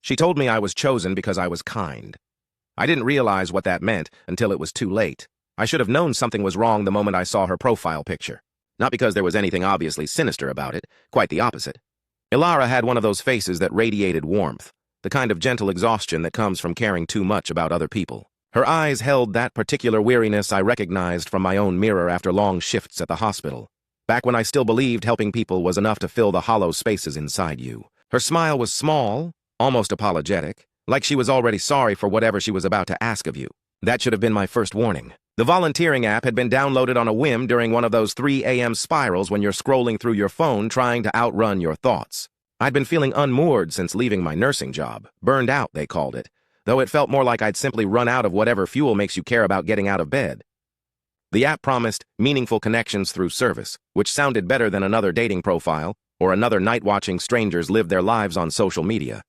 She told me I was chosen because I was kind. I didn't realize what that meant until it was too late. I should have known something was wrong the moment I saw her profile picture. Not because there was anything obviously sinister about it, quite the opposite. Ilara had one of those faces that radiated warmth, the kind of gentle exhaustion that comes from caring too much about other people. Her eyes held that particular weariness I recognized from my own mirror after long shifts at the hospital, back when I still believed helping people was enough to fill the hollow spaces inside you. Her smile was small, almost apologetic, like she was already sorry for whatever she was about to ask of you. That should have been my first warning. The volunteering app had been downloaded on a whim during one of those 3 a.m. spirals when you're scrolling through your phone trying to outrun your thoughts. I'd been feeling unmoored since leaving my nursing job. Burned out, they called it, though it felt more like I'd simply run out of whatever fuel makes you care about getting out of bed. The app promised meaningful connections through service, which sounded better than another dating profile or another night watching strangers live their lives on social media.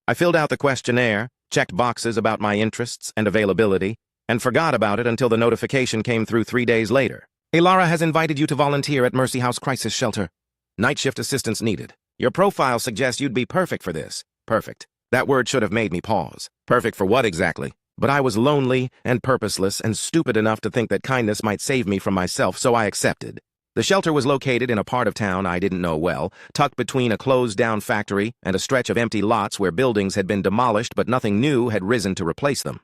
I filled out the questionnaire, checked boxes about my interests and availability, and forgot about it until the notification came through 3 days later. Ilara has invited you to volunteer at Mercy House Crisis Shelter. Night shift assistance needed. Your profile suggests you'd be perfect for this. Perfect. That word should have made me pause. Perfect for what exactly? But I was lonely and purposeless and stupid enough to think that kindness might save me from myself, so I accepted. The shelter was located in a part of town I didn't know well, tucked between a closed-down factory and a stretch of empty lots where buildings had been demolished but nothing new had risen to replace them.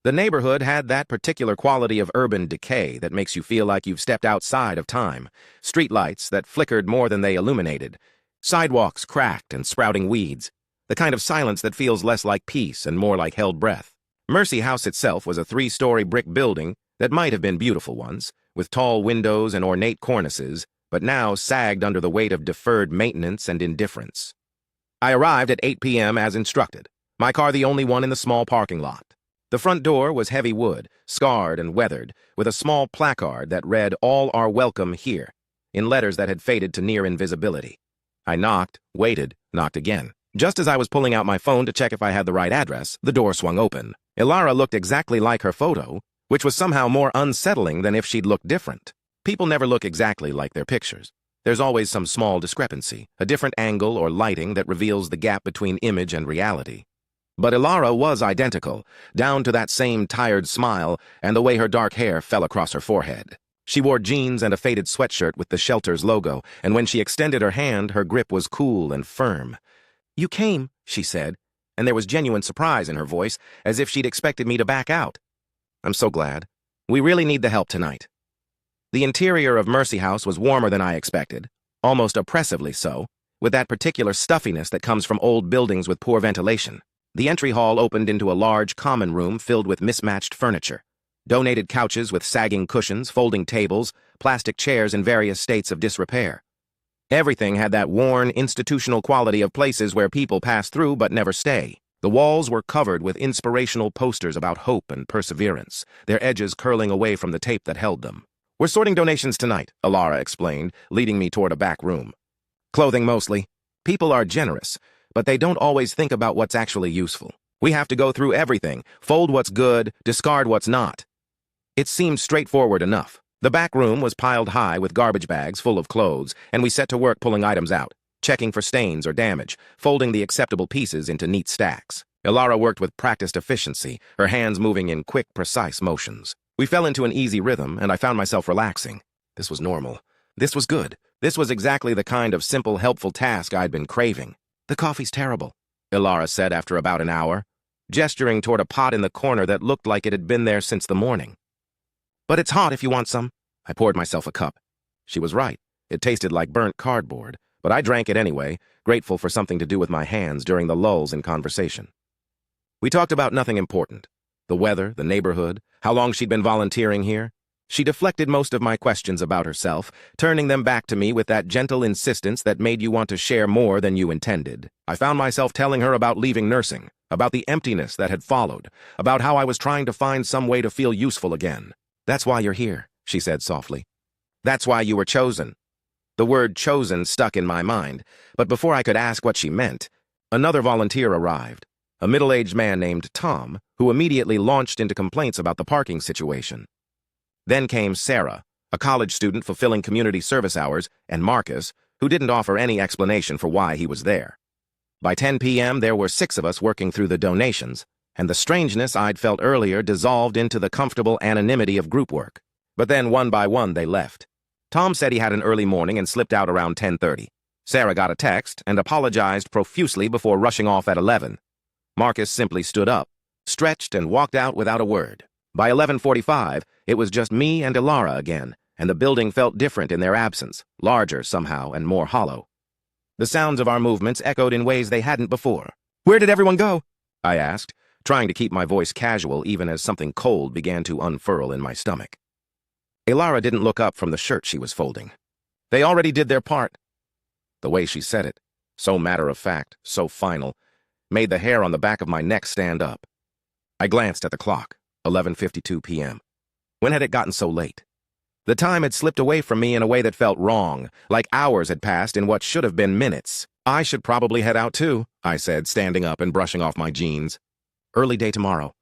The neighborhood had that particular quality of urban decay that makes you feel like you've stepped outside of time. Streetlights that flickered more than they illuminated. Sidewalks cracked and sprouting weeds. The kind of silence that feels less like peace and more like held breath. Mercy House itself was a 3-story brick building that might have been beautiful once, with tall windows and ornate cornices, but now sagged under the weight of deferred maintenance and indifference. I arrived at 8 p.m. as instructed, my car the only one in the small parking lot. The front door was heavy wood, scarred and weathered, with a small placard that read, "All are welcome here," in letters that had faded to near invisibility. I knocked, waited, knocked again. Just as I was pulling out my phone to check if I had the right address, the door swung open. Ilara looked exactly like her photo, which was somehow more unsettling than if she'd looked different. People never look exactly like their pictures. There's always some small discrepancy, a different angle or lighting that reveals the gap between image and reality. But Ilara was identical, down to that same tired smile and the way her dark hair fell across her forehead. She wore jeans and a faded sweatshirt with the shelter's logo, and when she extended her hand, her grip was cool and firm. "You came," she said, and there was genuine surprise in her voice, as if she'd expected me to back out. "I'm so glad. We really need the help tonight." The interior of Mercy House was warmer than I expected, almost oppressively so, with that particular stuffiness that comes from old buildings with poor ventilation. The entry hall opened into a large common room filled with mismatched furniture. Donated couches with sagging cushions, folding tables, plastic chairs in various states of disrepair. Everything had that worn, institutional quality of places where people pass through but never stay. The walls were covered with inspirational posters about hope and perseverance, their edges curling away from the tape that held them. "We're sorting donations tonight," Ilara explained, leading me toward a back room. "Clothing mostly. People are generous, but they don't always think about what's actually useful. We have to go through everything, fold what's good, discard what's not." It seemed straightforward enough. The back room was piled high with garbage bags full of clothes, and we set to work pulling items out, checking for stains or damage, folding the acceptable pieces into neat stacks. Ilara worked with practiced efficiency, her hands moving in quick, precise motions. We fell into an easy rhythm, and I found myself relaxing. This was normal. This was good. This was exactly the kind of simple, helpful task I'd been craving. "The coffee's terrible," Ilara said after about an hour, gesturing toward a pot in the corner that looked like it had been there since the morning. "But it's hot if you want some." I poured myself a cup. She was right. It tasted like burnt cardboard, but I drank it anyway, grateful for something to do with my hands during the lulls in conversation. We talked about nothing important. The weather, the neighborhood, how long she'd been volunteering here. She deflected most of my questions about herself, turning them back to me with that gentle insistence that made you want to share more than you intended. I found myself telling her about leaving nursing, about the emptiness that had followed, about how I was trying to find some way to feel useful again. "That's why you're here," she said softly. "That's why you were chosen." The word chosen stuck in my mind, but before I could ask what she meant, another volunteer arrived, a middle-aged man named Tom, who immediately launched into complaints about the parking situation. Then came Sarah, a college student fulfilling community service hours, and Marcus, who didn't offer any explanation for why he was there. By 10 p.m., there were 6 of us working through the donations, and the strangeness I'd felt earlier dissolved into the comfortable anonymity of group work. But then, one by one, they left. Tom said he had an early morning and slipped out around 10:30. Sarah got a text and apologized profusely before rushing off at 11. Marcus simply stood up, stretched, and walked out without a word. By 11:45, it was just me and Ilara again, and the building felt different in their absence, larger somehow and more hollow. The sounds of our movements echoed in ways they hadn't before. "Where did everyone go?" I asked, trying to keep my voice casual even as something cold began to unfurl in my stomach. Ilara didn't look up from the shirt she was folding. "They already did their part." The way she said it, so matter-of-fact, so final, made the hair on the back of my neck stand up. I glanced at the clock, 11:52 p.m. When had it gotten so late? The time had slipped away from me in a way that felt wrong, like hours had passed in what should have been minutes. "I should probably head out too," I said, standing up and brushing off my jeans. "Early day tomorrow."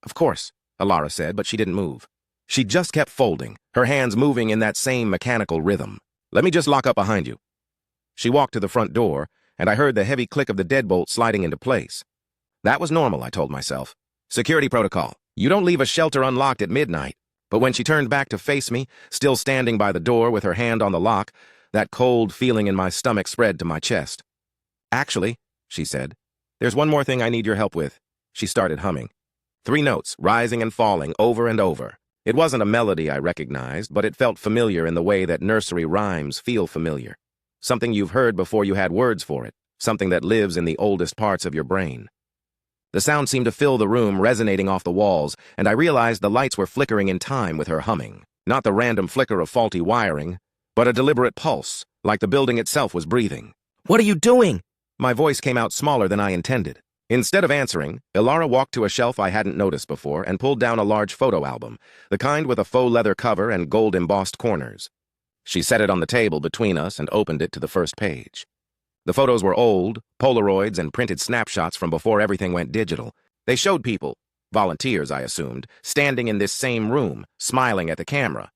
"Of course," Ilara said, but she didn't move. She just kept folding, her hands moving in that same mechanical rhythm. "Let me just lock up behind you." She walked to the front door, and I heard the heavy click of the deadbolt sliding into place. That was normal, I told myself. Security protocol. You don't leave a shelter unlocked at midnight. But when she turned back to face me, still standing by the door with her hand on the lock, that cold feeling in my stomach spread to my chest. "Actually," she said, "there's one more thing I need your help with." She started humming. 3 notes, rising and falling, over and over. It wasn't a melody I recognized, but it felt familiar in the way that nursery rhymes feel familiar. Something you've heard before you had words for it, something that lives in the oldest parts of your brain. The sound seemed to fill the room, resonating off the walls, and I realized the lights were flickering in time with her humming. Not the random flicker of faulty wiring, but a deliberate pulse, like the building itself was breathing. "What are you doing?" My voice came out smaller than I intended. Instead of answering, Ilara walked to a shelf I hadn't noticed before and pulled down a large photo album, the kind with a faux leather cover and gold-embossed corners. She set it on the table between us and opened it to the first page. The photos were old, Polaroids and printed snapshots from before everything went digital. They showed people, volunteers I assumed, standing in this same room, smiling at the camera.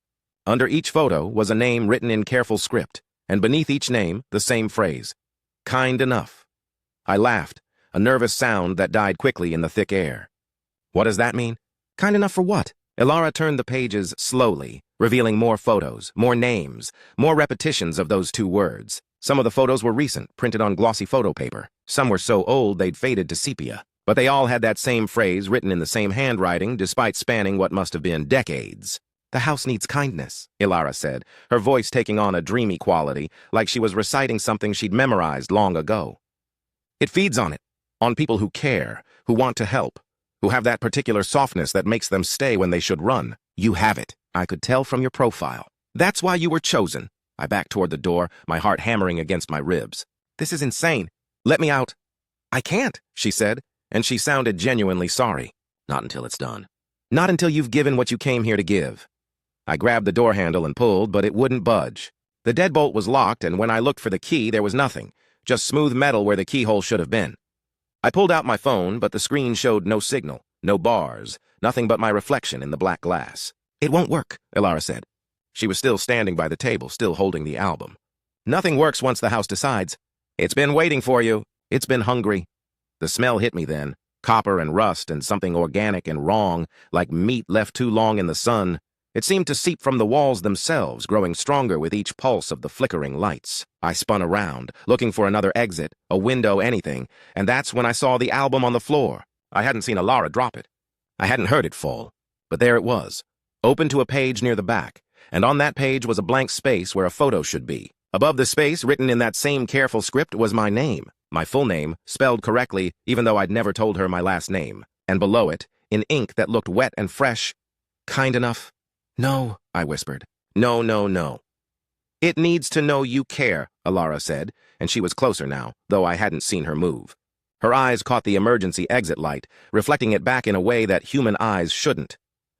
Under each photo was a name written in careful script, and beneath each name, the same phrase, "Kind enough." I laughed, a nervous sound that died quickly in the thick air. "What does that mean?" "Kind enough for what?" Ilara turned the pages slowly, revealing more photos, more names, more repetitions of those 2 words. Some of the photos were recent, printed on glossy photo paper. Some were so old they'd faded to sepia. But they all had that same phrase written in the same handwriting, despite spanning what must have been decades. "The house needs kindness," Ilara said, her voice taking on a dreamy quality, like she was reciting something she'd memorized long ago. "It feeds on it, on people who care, who want to help, who have that particular softness that makes them stay when they should run. You have it. I could tell from your profile. That's why you were chosen." I backed toward the door, my heart hammering against my ribs. "This is insane. Let me out." "I can't," she said, and she sounded genuinely sorry. "Not until it's done. Not until you've given what you came here to give." I grabbed the door handle and pulled, but it wouldn't budge. The deadbolt was locked, and when I looked for the key, there was nothing, just smooth metal where the keyhole should have been. I pulled out my phone, but the screen showed no signal, no bars, nothing but my reflection in the black glass. "It won't work," Ilara said. She was still standing by the table, still holding the album. "Nothing works once the house decides. It's been waiting for you. It's been hungry." The smell hit me then, copper and rust and something organic and wrong, like meat left too long in the sun. It seemed to seep from the walls themselves, growing stronger with each pulse of the flickering lights. I spun around, looking for another exit, a window, anything, and that's when I saw the album on the floor. I hadn't seen Ilara drop it. I hadn't heard it fall. But there it was, open to a page near the back. And on that page was a blank space where a photo should be. Above the space, written in that same careful script, was my name. My full name, spelled correctly, even though I'd never told her my last name. And below it, in ink that looked wet and fresh, "Kind enough." "No," I whispered. "No, no, no." "It needs to know you care," Ilara said, and she was closer now, though I hadn't seen her move. Her eyes caught the emergency exit light, reflecting it back in a way that human eyes shouldn't.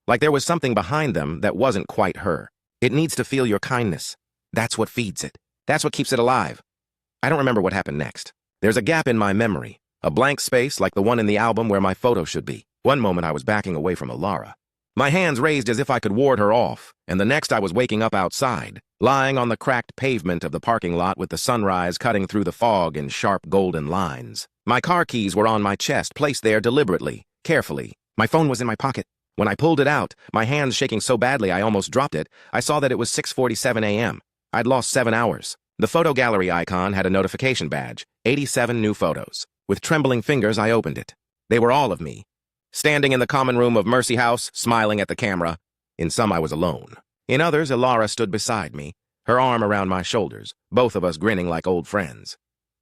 Like there was something behind them that wasn't quite her. "It needs to feel your kindness. That's what feeds it. That's what keeps it alive." I don't remember what happened next. There's a gap in my memory, a blank space like the one in the album where my photo should be. One moment I was backing away from Ilara, my hands raised as if I could ward her off, and the next I was waking up outside, lying on the cracked pavement of the parking lot with the sunrise cutting through the fog in sharp golden lines. My car keys were on my chest, placed there deliberately, carefully. My phone was in my pocket. When I pulled it out, my hands shaking so badly I almost dropped it, I saw that it was 6:47 a.m. I'd lost 7 hours. The photo gallery icon had a notification badge, 87 new photos. With trembling fingers, I opened it. They were all of me. Standing in the common room of Mercy House, smiling at the camera. In some, I was alone. In others, Ilara stood beside me, her arm around my shoulders, both of us grinning like old friends.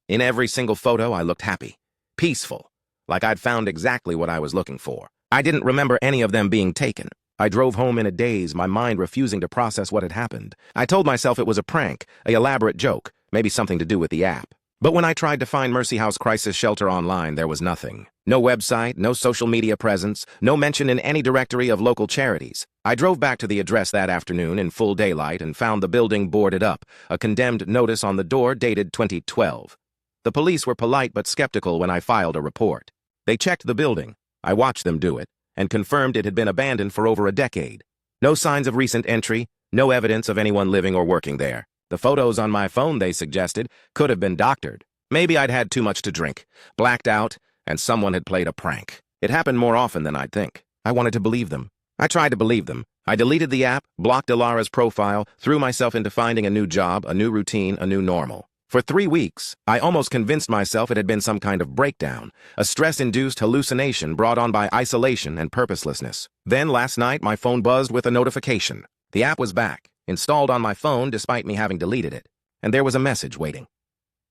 In every single photo, I looked happy, peaceful, like I'd found exactly what I was looking for. I didn't remember any of them being taken. I drove home in a daze, my mind refusing to process what had happened. I told myself it was a prank, an elaborate joke, maybe something to do with the app. But when I tried to find Mercy House Crisis Shelter online, there was nothing. No website, no social media presence, no mention in any directory of local charities. I drove back to the address that afternoon in full daylight and found the building boarded up, a condemned notice on the door dated 2012. The police were polite but skeptical when I filed a report. They checked the building, I watched them do it, and confirmed it had been abandoned for over a decade. No signs of recent entry, no evidence of anyone living or working there. The photos on my phone, they suggested, could have been doctored. Maybe I'd had too much to drink, blacked out, and someone had played a prank. It happened more often than I'd think. I wanted to believe them. I tried to believe them. I deleted the app, blocked Ilara's profile, threw myself into finding a new job, a new routine, a new normal. For 3 weeks, I almost convinced myself it had been some kind of breakdown, a stress-induced hallucination brought on by isolation and purposelessness. Then last night, my phone buzzed with a notification. The app was back, installed on my phone despite me having deleted it, and there was a message waiting.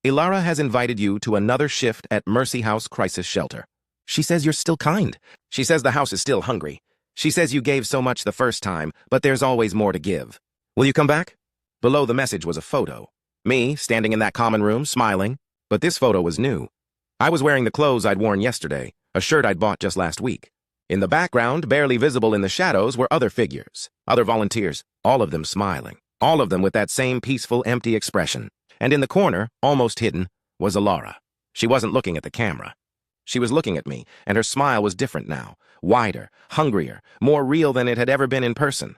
Ilara has invited you to another shift at Mercy House Crisis Shelter. She says you're still kind. She says the house is still hungry. She says you gave so much the first time, but there's always more to give. Will you come back? Below the message was a photo. Me, standing in that common room, smiling, but this photo was new. I was wearing the clothes I'd worn yesterday, a shirt I'd bought just last week. In the background, barely visible in the shadows, were other figures, other volunteers, all of them smiling, all of them with that same peaceful, empty expression. And in the corner, almost hidden, was Ilara. She wasn't looking at the camera. She was looking at me, and her smile was different now, wider, hungrier, more real than it had ever been in person.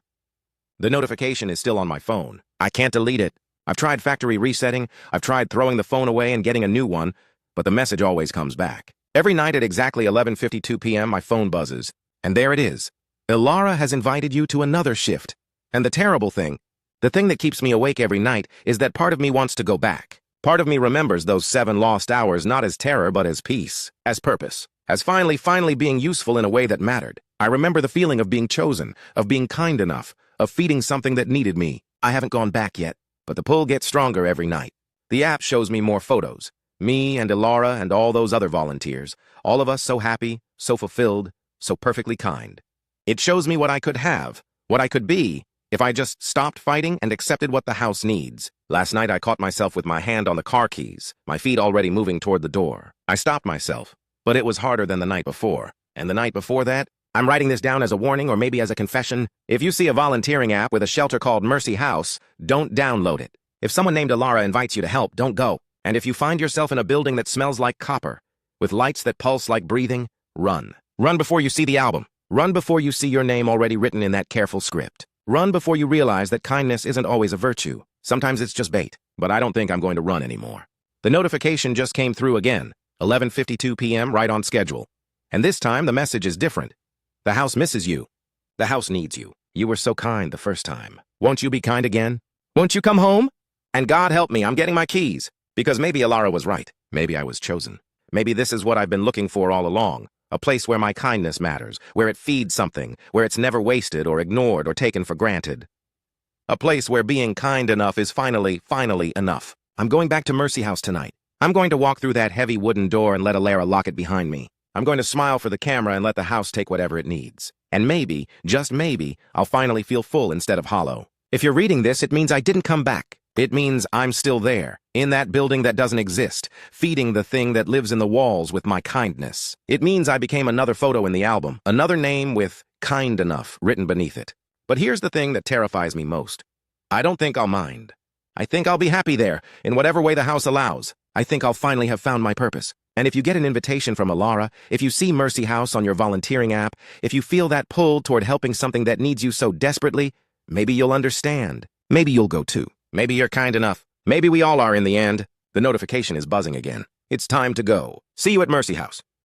The notification is still on my phone. I can't delete it. I've tried factory resetting, I've tried throwing the phone away and getting a new one, but the message always comes back. Every night at exactly 11:52 p.m. my phone buzzes, and there it is. Ilara has invited you to another shift. And the terrible thing, the thing that keeps me awake every night, is that part of me wants to go back. Part of me remembers those 7 lost hours not as terror but as peace, as purpose, as finally being useful in a way that mattered. I remember the feeling of being chosen, of being kind enough, of feeding something that needed me. I haven't gone back yet. But the pull gets stronger every night. The app shows me more photos. Me and Ilara and all those other volunteers. All of us so happy, so fulfilled, so perfectly kind. It shows me what I could have, what I could be, if I just stopped fighting and accepted what the house needs. Last night I caught myself with my hand on the car keys, my feet already moving toward the door. I stopped myself, but it was harder than the night before. And the night before that, I'm writing this down as a warning or maybe as a confession. If you see a volunteering app with a shelter called Mercy House, don't download it. If someone named Ilara invites you to help, don't go. And if you find yourself in a building that smells like copper, with lights that pulse like breathing, run. Run before you see the album. Run before you see your name already written in that careful script. Run before you realize that kindness isn't always a virtue. Sometimes it's just bait. But I don't think I'm going to run anymore. The notification just came through again, 11:52 p.m. right on schedule. And this time the message is different. The house misses you. The house needs you. You were so kind the first time. Won't you be kind again? Won't you come home? And God help me, I'm getting my keys. Because maybe Ilara was right. Maybe I was chosen. Maybe this is what I've been looking for all along. A place where my kindness matters, where it feeds something, where it's never wasted or ignored or taken for granted. A place where being kind enough is finally enough. I'm going back to Mercy House tonight. I'm going to walk through that heavy wooden door and let Ilara lock it behind me. I'm going to smile for the camera and let the house take whatever it needs. And maybe, just maybe, I'll finally feel full instead of hollow. If you're reading this, it means I didn't come back. It means I'm still there, in that building that doesn't exist, feeding the thing that lives in the walls with my kindness. It means I became another photo in the album, another name with kind enough written beneath it. But here's the thing that terrifies me most. I don't think I'll mind. I think I'll be happy there, in whatever way the house allows. I think I'll finally have found my purpose. And if you get an invitation from Ilara, if you see Mercy House on your volunteering app, if you feel that pull toward helping something that needs you so desperately, maybe you'll understand. Maybe you'll go too. Maybe you're kind enough. Maybe we all are in the end. The notification is buzzing again. It's time to go. See you at Mercy House.